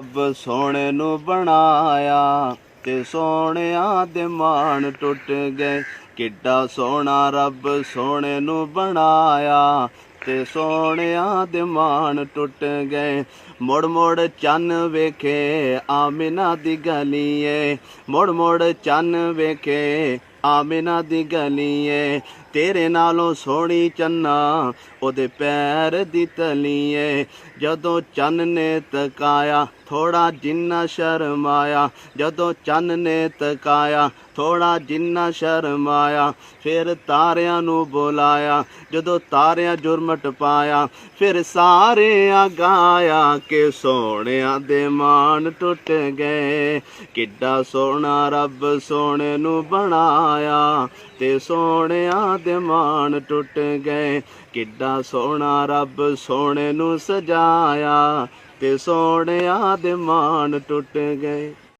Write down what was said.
ਰੱਬ ਸੋਹਣੇ ਨੂੰ ਬਣਾਇਆ ਤੇ ਸੋਹਣਿਆਂ ਦੇ ਮਾਣ ਟੁੱਟ ਗਏ। ਕਿੱਡਾ ਸੋਹਣਾ ਰੱਬ ਸੋਹਣੇ ਨੂੰ ਬਣਾਇਆ ਤੇ ਸੋਹਣਿਆਂ ਦੇ ਮਾਣ ਟੁੱਟ ਗਏ। ਮੁੜ ਮੁੜ ਚੰਨ ਵੇਖੇ ਆਮਿਨਾ ਦੀ ਗਲੀ ਏ, ਮੁੜ ਮੁੜ ਚੰਨ ਵੇਖੇ ਆਮਿਨਾ ਦੀ ਗਲੀ ਏ। ਤੇਰੇ ਨਾਲੋਂ ਸੋਹਣੀ ਚੰਨਾ ਉਹਦੇ ਪੈਰ ਦੀ ਤਲੀ ਏ। ਜਦੋਂ ਚੰਨ ਨੇ ਤਕਾਇਆ ਥੋੜਾ ਜਿੰਨਾ ਸ਼ਰਮਾਇਆ, ਜਦੋਂ ਚੰਨ ਨੇ ਤਕਾਇਆ ਥੋੜਾ ਜਿੰਨਾ ਸ਼ਰਮਾਇਆ। ਫਿਰ ਤਾਰਿਆਂ ਨੂੰ ਬੁਲਾਇਆ, ਜਦੋਂ ਤਾਰਿਆਂ ਜੁਰਮਟ ਪਾਇਆ। ਫਿਰ ਸਾਰਿਆਂ ਗਾਇਆ ਕਿ ਸੋਹਣਿਆਂ ਦੇ ਮਾਣ ਟੁੱਟ ਗਏ। ਕਿੱਡਾ ਸੋਹਣਾ ਰੱਬ ਸੋਹਣੇ ਨੂੰ ਬਣਾਇਆ ਤੇ ਸੋਹਣਿਆਂ ਦੇ ਮਾਣ ਟੁੱਟ ਗਏ। ਕਿੱਡਾ ਸੋਹਣਾ ਰੱਬ ਸੋਹਣੇ ਨੂੰ ਸਜਾਇਆ ਤੇ ਸੋਹਣਿਆਂ ਦੇ ਮਾਣ ਟੁੱਟ ਗਏ।